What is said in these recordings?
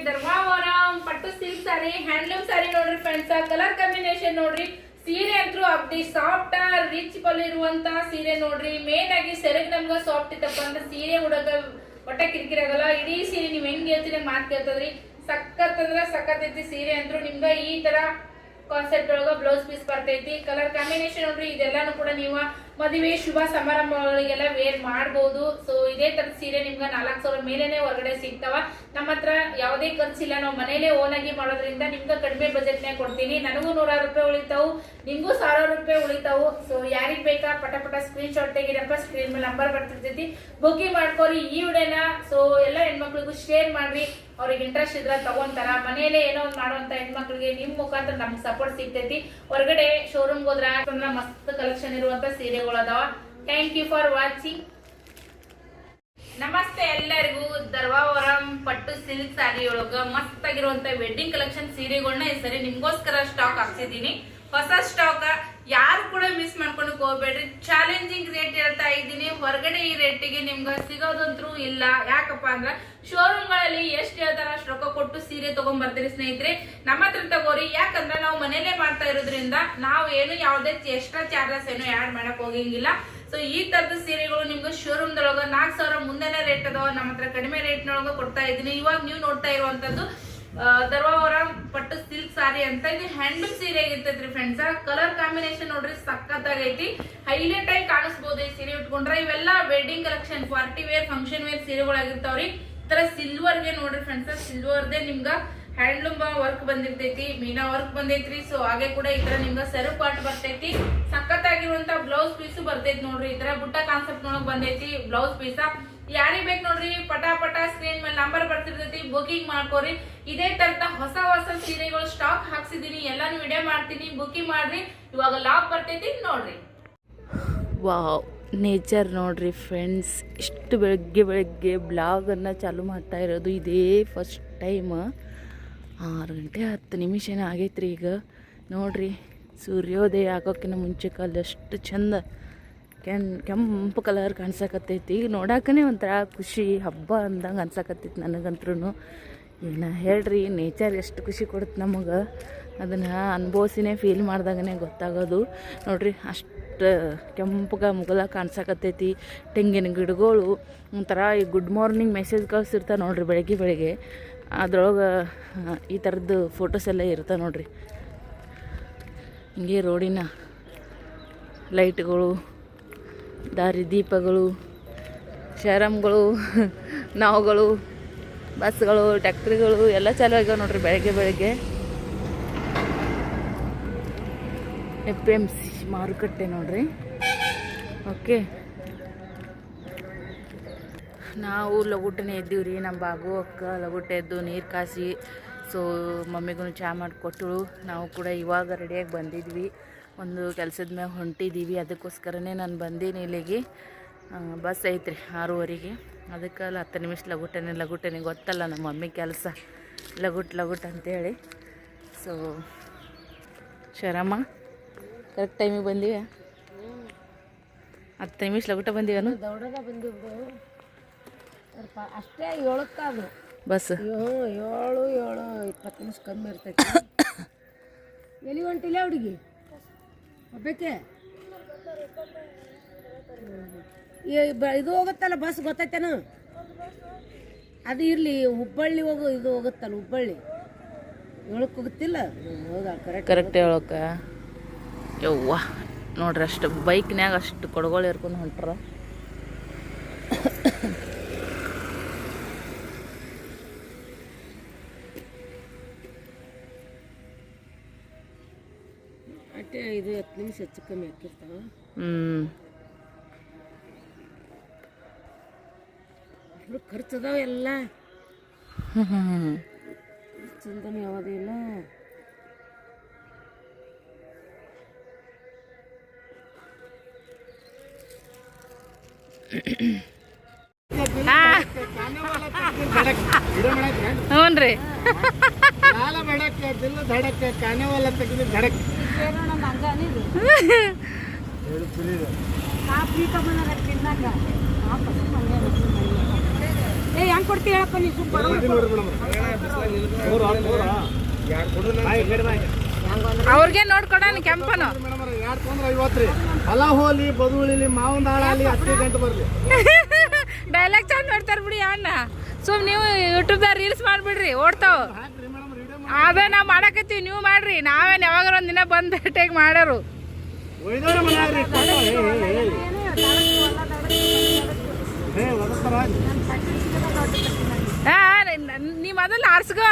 ಧರ್ಮಾವರಂ ಪಟ್ಟು ಸಿಲ್ಕ್ ಸಾರಿ ಹ್ಯಾಂಡ್ಲೂಮ್ ಸಾರಿ ನೋಡ್ರಿ friends. Colour combination ನೋಡ್ರಿ. ಸೀರೆ ಅಂತೂ ಅಪ್ಡಿ ಸಾಫ್ಟ್ ರಿಚ್ ಪಲ್ ಇರುವಂತ ಸೀರೆ ನೋಡ್ರಿ. ಮೇನ್ ಆಗಿ ಸೆರಗ್ ನಮ್ಗ ಸಾಫ್ಟ್ ಇತ್ತಪ್ಪ ಅಂದ್ರೆ ಸೀರೆ ಉಡಕ ಒಟ್ಟ ಕಿರಿಕಿರಾಗಲ್ಲ. ಇಡೀ ಸೀರೆ ನೀವ್ ಹೆಂಗ್ ಹೇಳ್ತೀರಿ ಮಾತು ಕೇಳ್ತದ್ರಿ. ಸಖತ್ ಅಂದ್ರ ಸಖತ್ ಐತಿ ಸೀರೆ ಅಂತೂ. ನಿಮ್ಗ ಈ ತರ ಕಾನ್ಸೆಪ್ಟ್ ಒಳಗ ಬ್ಲೌಸ್ ಪೀಸ್ ಬರ್ತೈತಿ. ಕಲರ್ ಕಾಂಬಿನೇಷನ್ ನೋಡ್ರಿ. ಇದೆಲ್ಲಾನು ಕೂಡ ನೀವು ಮದುವೆ ಶುಭ ಸಮಾರಂಭಗಳಿಗೆಲ್ಲ ವೇರ್ ಮಾಡಬಹುದು. ಸೊ ಇದೇ ತರದ ಸೀರೆ ನಿಮ್ಗೆ 4,000 ಮೇಲೆನೆ ಹೊರಗಡೆ ಸಿಗ್ತಾವ. ನಮ್ಮ ಹತ್ರ ಯಾವುದೇ ಖರ್ಚಿಲ್ಲ. ನಾವು ಮನೇಲೆ ಓನ್ ಆಗಿ ಮಾಡೋದ್ರಿಂದ ನಿಮ್ಗೆ ಕಡಿಮೆ ಬಜೆಟ್ ನಾಗ ಕೊಡ್ತೀನಿ. ನನಗೂ 100 ರೂಪಾಯಿ ಉಳಿತಾವು, ನಿಮ್ಗೂ 1,000 ರೂಪಾಯಿ ಉಳಿತಾವು. ಸೊ ಯಾರಿಗ್ ಬೇಕಾ ಪಟ ಪಟ ಸ್ಕ್ರೀನ್ ಶಾಟ್ ತೆಗಿರಪ್ಪ. ಸ್ಕ್ರೀನ್ ಮೇಲೆ ನಂಬರ್ ಬರ್ತಿರ್ತೈತಿ, ಬುಕಿಂಗ್ ಮಾಡ್ಕೊರಿ ಈ ವಿಡಿಯೋನ. ಸೊ ಎಲ್ಲ ಹೆಣ್ಮಕ್ಳಿಗೂ ಶೇರ್ ಮಾಡ್ರಿ. ಅವ್ರಿಗೆ ಇಂಟ್ರೆಸ್ಟ್ ಇದ್ರ ತಗೊಂತಾರ. ಮನೇಲೆ ಏನೋ ಒಂದು ಮಾಡುವಂತ ಹೆಣ್ಮಕ್ಳಿಗೆ ನಿಮ್ ಮುಖಾಂತರ ನಮ್ಗೆ ಸಪೋರ್ಟ್ ಸಿಗ್ತೈತಿ. ಹೊರಗಡೆ ಶೋರೂಮ್ ಹೋದ್ರ ಮಸ್ತ್ ಕಲೆಕ್ಷನ್ ಇರುವಂತ ಸೀರೆಗಳು ಅದಾವ. Thank you for watching. ನಮಸ್ತೆ ಎಲ್ಲರಿಗೂ. ಧರ್ಮಾವರಂ ಪಟ್ಟು ಸಿಲ್ಕ್ ಸಾರಿ ಒಳಗ ಮಸ್ತ್ ಆಗಿರುವಂತ ವೆಡ್ಡಿಂಗ್ ಕಲೆಕ್ಷನ್ ಸೀರೆಗಳನ್ನ ಈ ಸರಿ ನಿಮ್ಗೋಸ್ಕರ ಸ್ಟಾಕ್ ಹಾಕ್ಸಿದೀನಿ. ಹೊಸ ಸ್ಟಾಕ್. ಯಾರು ಕೂಡ ಮಿಸ್ ಮಾಡ್ಕೊಳಕ್ ಹೋಗ್ಬೇಡ್ರಿ. ಚಾಲೆಂಜಿಂಗ್ ರೇಟ್ ಹೇಳ್ತಾ ಇದ್ದೀನಿ. ಹೊರಗಡೆ ಈ ರೇಟಿಗೆ ನಿಮ್ಗೆ ಸಿಗೋದಂತೂ ಇಲ್ಲ. ಯಾಕಪ್ಪ ಅಂದ್ರ ಶೋರೂಮ್ ಗಳಲ್ಲಿ ಎಷ್ಟು ಹೇಳ್ತಾರ ಅಷ್ಟು ರೊಕ್ಕ ಕೊಟ್ಟು ಸೀರೆ ತಗೊಂಡ್ ಬರ್ತೀರಿ ಸ್ನೇಹಿತರೆ. ನಮ್ಮ ಹತ್ರ ತಗೋರಿ. ಯಾಕಂದ್ರ ನಾವು ಮನೇಲೆ ಮಾಡ್ತಾ ಇರೋದ್ರಿಂದ ನಾವು ಏನು ಯಾವುದೇ ಎಕ್ಸ್ಟ್ರಾ ಚಾರ್ಜಸ್ ಏನು ಆಡ್ ಮಾಡಕ್ ಹೋಗಂಗಿಲ್ಲ. ಸೊ ಈ ತರದ ಸೀರೆಗಳು ನಿಮ್ಗೆ ಶೋರೂಮ್ ದೊಳಗ 4,000 ಮುಂದೆನೆ ರೇಟ್ ಅದಾವ. ನಮ್ಮ ಹತ್ರ ಕಡಿಮೆ ರೇಟ್ ನೊಳಗ ಕೊಡ್ತಾ ಇದ್ದೀನಿ. ಇವಾಗ ನೀವು ನೋಡ್ತಾ ಇರುವಂತದ್ದು ಧರ್ಮಾವರಂ ಪಟ್ಟು ಸಿಲ್ಕ್ ಸಾರಿ ಅಂತ. ಇದು ಹ್ಯಾಂಡ್ಲೂಮ್ ಸೀರೆ ಆಗಿರ್ತೈತ್ರಿ ಫ್ರೆಂಡ್ಸ್. ಕಲರ್ ಕಾಂಬಿನೇಷನ್ ನೋಡ್ರಿ ಸಖತ್ತಾಗೈತಿ. ಹೈಲೈಟ್ ಆಗಿ ಕಾಣಿಸ್ಬೋದು ಈ ಸೀರೆ ಉಟ್ಕೊಂಡ್ರೆ. ಇವೆಲ್ಲ wedding collection, party wear, function wear ಸೀರೆಗಳಾಗಿರ್ತಾವ್ರಿ. ಈ ತರ ಸಿಲ್ವರ್ಗೆ ನೋಡ್ರಿ ಫ್ರೆಂಡ್ಸ್. ಸಿಲ್ವರ್ದೇ ನಿಮ್ಗ ಹ್ಯಾಂಡ್ಲೂಮ್ ವರ್ಕ್ ಬಂದಿರ್ತೈತಿ, ಮೀನಾ ವರ್ಕ್ ಬಂದೈತ್ರಿ. ಸೊ ಹಾಗೆ ಕೂಡ ಈ ತರ ನಿಮ್ಗ ಸೆರಗು ಪಾಟ್ ಬರ್ತೈತಿ. ಸಖತ್ತಾಗಿರುವಂತ ಬ್ಲೌಸ್ ಪೀಸ್ ಬರ್ತೈತಿ ನೋಡ್ರಿ. ಈ ತರ ಬುಟ್ಟ ಕಾನ್ಸೆಪ್ಟ್ ಒಳಗ್ ಬಂದೈತಿ ಬ್ಲೌಸ್ ಪೀಸ್. ಯಾರಿಗ್ ಬೇಕು ನೋಡ್ರಿ ಪಟ ಪಟ ಸ್ಕ್ರೀನ್ ಮೇಲೆ ನಂಬರ್ ಬರ್ತಿರ್ತೈತಿ, ಬುಕಿಂಗ್ ಮಾಡ್ಕೋರಿ. ಇದೇ ತರದ ಹೊಸ ಹೊಸ ಸೀರೆಗಳು ಸ್ಟಾಕ್ ಹಾಕ್ಸಿದೀನಿ. ಎಲ್ಲಾನು ವಿಡಿಯೋ ಮಾಡ್ತೀನಿ, ಬುಕಿಂಗ್ ಮಾಡ್ರಿ. ಇವಾಗ ಲಾಕ್ ಬರ್ತೈತಿ ನೋಡ್ರಿ. ವಾವ್, ನೇಚರ್ ನೋಡ್ರಿ ಫ್ರೆಂಡ್ಸ್. ಇಷ್ಟು ಬೆಳಗ್ಗೆ ಬ್ಲಾಗನ್ನು ಚಾಲು ಮಾಡ್ತಾ ಇರೋದು ಇದೇ ಫಸ್ಟ್ ಟೈಮ್. 6 ಗಂಟೆ 10 ನಿಮಿಷನೇ ಆಗೈತ್ರಿ ಈಗ. ನೋಡ್ರಿ ಸೂರ್ಯೋದಯ ಆಗೋಕ್ಕಿಂತ ಮುಂಚೆ ಎಷ್ಟು ಚಂದ ಕೆಂಪು ಕಲರ್ ಕಾಣಿಸಕತ್ತೈತಿ. ನೋಡಾಕನೇ ಒಂಥರ ಖುಷಿ, ಹಬ್ಬ ಅಂದಂಗೆ ಅನ್ಸಕತ್ತೈತಿ ನನಗಂತ್ರೂ. ಏನು ಹೇಳ್ರಿ, ನೇಚರ್ ಎಷ್ಟು ಖುಷಿ ಕೊಡುತ್ತೆ ನಮಗೆ. ಅದನ್ನು ಅನುಭವಿಸಿನೇ ಫೀಲ್ ಮಾಡ್ದಾಗನೇ ಗೊತ್ತಾಗೋದು. ನೋಡ್ರಿ ಅಷ್ಟು ಕೆಂಪಗ ಮುಗಲ ಕಾಣಿಸಕತ್ತೈತಿ. ತೆಂಗಿನ ಗಿಡಗಳು ಒಂಥರ ಈ ಗುಡ್ ಮಾರ್ನಿಂಗ್ ಮೆಸೇಜ್ ಕಳಿಸಿರ್ತಾವೆ ನೋಡ್ರಿ ಬೆಳಗ್ಗೆ. ಅದ್ರೊಳಗೆ ಈ ಥರದ್ದು ಫೋಟೋಸ್ ಎಲ್ಲ ಇರ್ತಾವೆ ನೋಡ್ರಿ. ಹಿಂಗೆ ರೋಡಿನ ಲೈಟ್ಗಳು, ದಾರಿ ದೀಪಗಳು, ಶರಮ್ಗಳು, ನಾವುಗಳು, ಬಸ್ಗಳು, ಟ್ಯಾಕ್ಟ್ರಿಗಳು ಎಲ್ಲ ಚಾಲು ಆಗ್ಯಾವ ನೋಡ್ರಿ ಬೆಳಗ್ಗೆ. APMC ಮಾರುಕಟ್ಟೆ ನೋಡ್ರಿ. ಓಕೆ, ನಾವು ಲಗುಟನೆ ಎದ್ದೀವ್ರಿ. ನಮ್ಮ ಬಾಗು ಅಕ್ಕ ಲಗುಟೆ ಎದ್ದು ನೀರು ಕಾಸಿ ಸೊ ಮಮ್ಮಿಗೂ ಚಹಾ ಮಾಡಿಕೊಟ್ಟಳು. ನಾವು ಕೂಡ ಇವಾಗ ರೆಡಿಯಾಗಿ ಬಂದಿದ್ವಿ. ಒಂದು ಕೆಲಸದ ಮ್ಯಾಗ ಹೊಂಟಿದ್ದೀವಿ. ಅದಕ್ಕೋಸ್ಕರನೇ ನಾನು ಬಂದೀನಿ ಇಲ್ಲಿಗೆ. ಬಸ್ ಐತ್ರಿ 6:15ಗೆ. ಅದಕ್ಕೆ 10 ನಿಮಿಷ ಲಗುಟನೆ ಗೊತ್ತಲ್ಲ ನಮ್ಮ ಮಮ್ಮಿ ಕೆಲಸ ಲಗುಟ್ ಅಂತೇಳಿ. ಸೊ ಶರಮ್ಮ ಕರೆಕ್ಟ್ ಟೈಮಿಗೆ ಬಂದೀವಿ. 10 ನಿಮಿಷ ಲಗುಟ ಬಂದೀವೇನು? ದೌಡಗ ಬಂದಿದ್ದು ಅಷ್ಟೇ 7ಕ್ಕೆ ಅದು ಬಸ್. 7:20 ನಿಮಿಷ ಕಮ್ಮಿ ಇರ್ತೈತಿ. ಎಲ್ಲಿ ಹೊಂಟಿಲ್ಲ ಹುಡುಗಿ ಒಬ್ಬಕ್ಕೆ? ಇದು ಹೋಗುತ್ತಲ್ಲ ಬಸ್, ಗೊತ್ತೈತೇನು? ಅದು ಇರಲಿ, ಹುಬ್ಬಳ್ಳಿ ಇದು ಹೋಗುತ್ತಲ್ಲ, ಹುಬ್ಬಳ್ಳಿ 7ಕ್ಕೆ ಹೋಗುತ್ತಿಲ್ಲ. ಹೌದಾ, ಕರೆಕ್ಟ್ ಹೇಳೋಕೆ ಯವ್ವ ನೋಡ್ರಿ. ಅಷ್ಟು ಬೈಕ್ನ್ಯಾಗ ಅಷ್ಟು ಕೊಡಗಳು ಇರ್ಕೊಂಡು ಹೊಂಟ್ರ. ಅಷ್ಟೇ 5-10 ನಿಮಿಷ ಹೆಚ್ಚು ಕಮ್ಮಿ ಹಾಕಿರ್ತಾವ. ಖರ್ಚು ಅದಾವ ಎಲ್ಲ ಚಂದನ ಯಾವುದಿಲ್ಲ. ಹ್ಞೂ ರೀ. ಏ ಹೆಂಗ್ ಕೊಡ್ತಿ ಹೇಳಪ್ಪ ನೀ ಸುಮ್ಮ ಅವ್ರಿಗೆ ನೋಡ್ಕೊಡೋಣ ಕೆಂಪನು ಹೊಲ ಹೋಲಿ ಬದುವಳಿಲಿ ಮಾವಿನ ಹಾಳಾಲಿ 10 ಗಂಟೆ ಬರ್ಲಿ ಡೈಲಾಗ್ ಚಂದ ಮಾಡ್ತಾರ ಬಿಡಿ ಅಣ್ಣ ಸುಮ್ ನೀವು ಯೂಟ್ಯೂಬ್ದಾಗ ರೀಲ್ಸ್ ಮಾಡ್ಬಿಡ್ರಿ ಓಡ್ತಾವ ಅದೇ ನಾವು ಮಾಡಕತ್ತೀವಿ ನೀವು ಮಾಡ್ರಿ ನಾವೇನು ಯಾವಾಗಾರ ಒಂದಿನ ಬಂದು ಭೇಟಿಯಾಗಿ ಮಾಡೋರು ಒಯ್ದವ್ರ ಮನ್ಯಾಗ್ರಿ ನೀ ಮೊದಲು ಆರ್ಸ್ಕೋ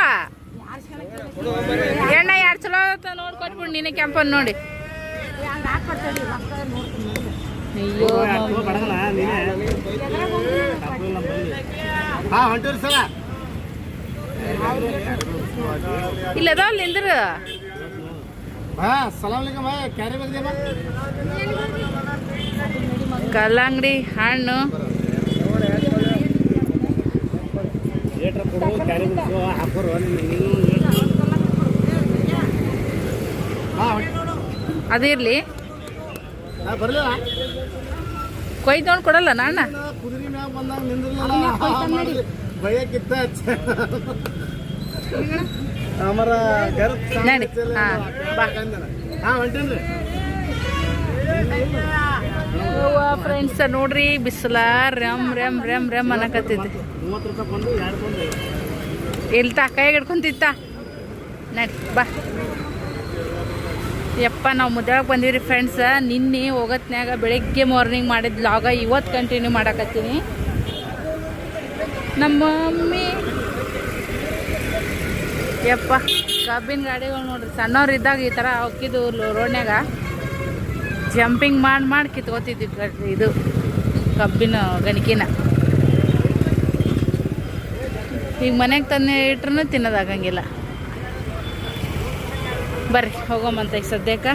ಎಣ್ಣೆ ಯಾರು ಚಲೋ ನೋಡ್ಕೊಟ್ಬಿಡು ನೀನೆ ಕೆಂಪನ್ ನೋಡಿ ಅಯ್ಯೋ ಹೊಂಟೂರಿ ಸಲ ಇಲ್ಲದವ್ ನಿಂದ್ರ ಸಲಾಮ್ ಕ್ಯಾರಿ ಬಂದೇನ ಕಲ್ಲಂಗಡಿ ಹಣ್ಣು ಅದಿರ್ಲಿ ಬರ್ಲಿಲ್ಲ ಕೊಯ್ದು ನೋಡಿ ಕೊಡಲ್ಲ ನಾಣ್ಣ ಕುದುರೆ ಮ್ಯಾಗ ಬಂದಾಗ ನಿಂದ್ರಲ್ಲ ಭಯಕ್ಕಿತ್ತ ಅಮರ ನಡಿ ಹೊಂಟೇನ್ರಿ ಫ್ರೆಂಡ್ಸ್ ನೋಡ್ರಿ ಬಿಸಿಲ ರಮ್ ರಮ್ ರಮ್ ರಮ್ ಅನ್ನಕತ್ತಿದ್ದೆ 30 ರೂಪಾಯಿ ಕೊಂಡು 2 ಕೊಂಡು ಇಲ್ತ ಕೈಗೆ ಹಿಡ್ಕೊಂತಿತ್ತ ನಡಿ ಬಾ ಯಪ್ಪ ನಾವು ಮುದ್ದಾಳಕ್ಕೆ ಬಂದೀವಿ ರೀ ಫ್ರೆಂಡ್ಸ್ ನಿನ್ನೆ ಹೋಗತ್ನ್ಯಾಗ ಬೆಳಗ್ಗೆ ಮಾರ್ನಿಂಗ್ ಮಾಡಿದ ಲಾಗ ಇವತ್ತು ಕಂಟಿನ್ಯೂ ಮಾಡಕತ್ತೀನಿ ನಮ್ಮ ಮಮ್ಮಿ ಯಪ್ಪ ಕಬ್ಬಿನ ಗಾಡಿಗಳು ನೋಡ್ರಿ ಸಣ್ಣವ್ರು ಇದ್ದಾಗ ಈ ಥರ ಹೊಕ್ಕಿದ್ದು ರೋಡ್ನ್ಯಾಗ ಜಂಪಿಂಗ್ ಮಾಡಿ ಕಿತ್ಕೋತಿದ್ವಿ ಇದು ಕಬ್ಬಿನ ಗಣಿಕಿನ ಈಗ ಮನೆಗೆ ತಂದು ಇಟ್ರೂ ತಿನ್ನೋದಾಗಂಗಿಲ್ಲ ಬರ್ರಿ ಹೋಗೋಮಂತ ಈಗ ಸದ್ಯಕ್ಕೆ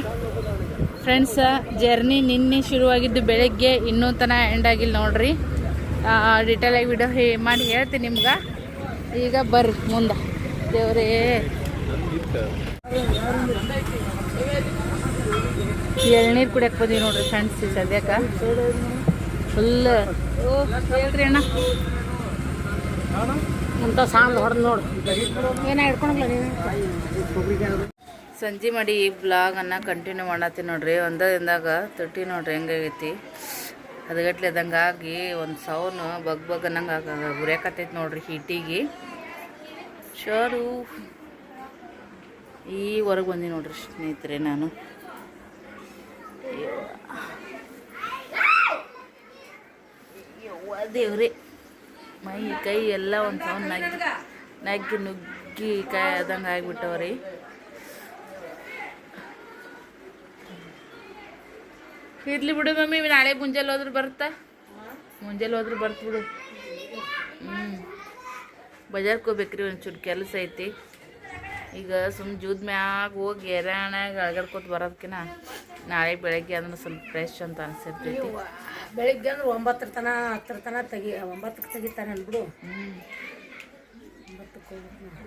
ಫ್ರೆಂಡ್ಸ್ ಜರ್ನಿ ನಿನ್ನೆ ಶುರುವಾಗಿದ್ದು ಬೆಳಗ್ಗೆ ಇನ್ನೂ ತನಕ ಎಂಡ್ ಆಗಿಲ್ಲ ನೋಡ್ರಿ ಡಿಟೇಲಾಗಿ ವಿಡಿಯೋ ಮಾಡಿ ಹೇಳ್ತೀನಿ ನಿಮ್ಗೆ ಈಗ ಬರ್ರಿ ಮುಂದೆ ದೇವ್ರೇ ಎಳ್ನೀರು ಕುಡಿಯಕ್ಕೆ ಬಂದೀವಿ ನೋಡ್ರಿ ಫ್ರೆಂಡ್ಸ್ ಈಗ ಸದ್ಯಕ್ಕೆ ಫುಲ್ ಹೇಳ್ರಿ ಅಣ್ಣ ಅಂತ ಸಾಂದ್ ಹೊಡೆದು ನೋಡು ಏನ ಹಿಡ್ಕೊಳಲ್ಲ ನೀನು ಸಂಜೆ ಮಾಡಿ ಈ ಬ್ಲಾಗನ್ನು ಕಂಟಿನ್ಯೂ ಮಾಡತ್ತೀನಿ ನೋಡ್ರಿ ಒಂದೇ ದಿನದಾಗ ತೊಟ್ಟಿ ನೋಡ್ರಿ ಹೆಂಗಾಗೈತಿ ಹದಗಟ್ಲೆ ಆಗಿ ಒಂದು ಸೌನು ಬಗ್ ಅನ್ನಂಗೆ ಉರಿಯಾಕತ್ತೈತಿ ನೋಡ್ರಿ ಹೀಟಿಗೆ ಶೋರು ಈ ಹೊರಗೆ ಬಂದಿ ನೋಡ್ರಿ ಸ್ನೇಹಿತರೆ ನಾನು ದೇವ್ರಿ ಮೈ ಕೈ ಎಲ್ಲ ಒಂದು ಸೌಂಡ್ ನಗ್ಗಿ ನುಗ್ಗಿ ಕಾಯಿ ಆದಂಗೆ ಆಗಿಬಿಟ್ಟವ್ರಿ ಇರ್ಲಿ ಬಿಡು ಮಮ್ಮಿ ನಾಳೆ ಮುಂಜಾನೆ ಹೋದ್ರೆ ಬರ್ತಾ ಮುಂಜಾನೆ ಹೋದ್ರೆ ಬಿಡು ಬಜಾರ್ಗೆ ಹೋಗ್ಬೇಕ್ರಿ ಒಂಚೂರು ಕೆಲಸ ಐತಿ ಈಗ ಸುಮ್ಮ ಜೂದ್ ಮ್ಯಾಗ ಹೋಗಿ ಎರಾಣಾಗ ಅಳಗಡ್ಕೊತ ಬರೋದಕ್ಕಿನ ನಾಳೆ ಬೆಳಗ್ಗೆ ಅಂದ್ರೆ ಸ್ವಲ್ಪ ಫ್ರೆಶ್ ಅಂತ ಅನ್ಸಿರ್ತೈತಿ ಬೆಳಿಗ್ಗೆ ಅಂದ್ರೆ 9 ತನ 10 ತನ 9ಕ್ಕೆ ತೆಗಿತಾನೆ ಅಂದ್ಬಿಡು 9ಕ್ಕೆ ಹೋಗ್ಬೇಕು